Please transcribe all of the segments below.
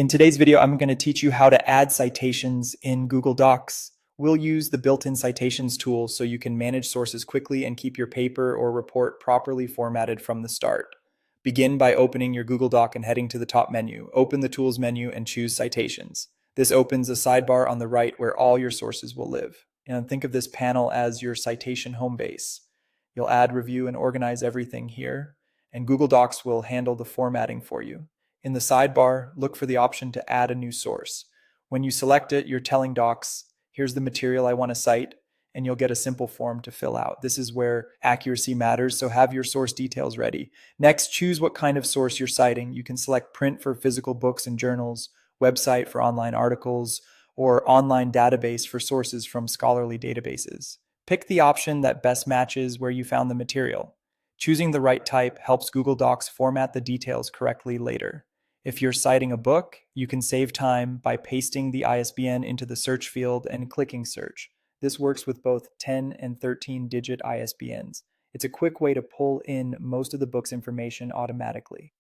In today's video, I'm going to teach you how to add citations in Google Docs. We'll use the built-in citations tool so you can manage sources quickly and keep your paper or report properly formatted from the start. Begin by opening your Google Doc and heading to the top menu. Open the Tools menu and choose Citations. This opens a sidebar on the right where all your sources will live. And think of this panel as your citation home base. You'll add, review, and organize everything here, and Google Docs will handle the formatting for you. In the sidebar, look for the option to add a new source. When you select it, you're telling Docs, here's the material I want to cite, and you'll get a simple form to fill out. This is where accuracy matters, so have your source details ready. Next, choose what kind of source you're citing. You can select print for physical books and journals, website for online articles, or online database for sources from scholarly databases. Pick the option that best matches where you found the material. Choosing the right type helps Google Docs format the details correctly later. If you're citing a book, you can save time by pasting the ISBN into the search field and clicking search. This works with both 10 and 13-digit ISBNs. It's a quick way to pull in most of the book's information automatically.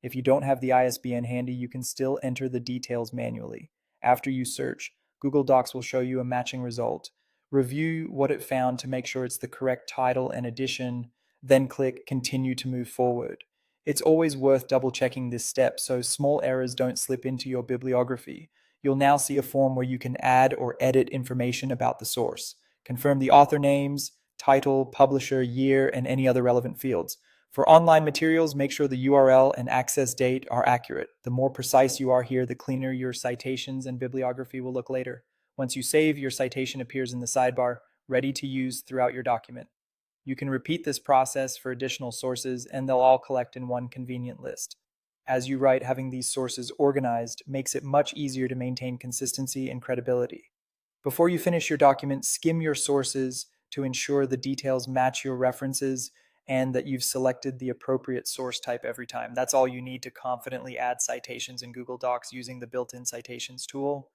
If you don't have the ISBN handy, you can still enter the details manually. After you search, Google Docs will show you a matching result. Review what it found to make sure it's the correct title and edition, then click Continue to move forward. It's always worth double checking this step so small errors don't slip into your bibliography. You'll now see a form where you can add or edit information about the source. Confirm the author names, title, publisher, year, and any other relevant fields. For online materials, make sure the URL and access date are accurate. The more precise you are here, the cleaner your citations and bibliography will look later. Once you save, your citation appears in the sidebar, ready to use throughout your document. You can repeat this process for additional sources, and they'll all collect in one convenient list. As you write, having these sources organized makes it much easier to maintain consistency and credibility. Before you finish your document, skim your sources to ensure the details match your references and that you've selected the appropriate source type every time. That's all you need to confidently add citations in Google Docs using the built-in citations tool.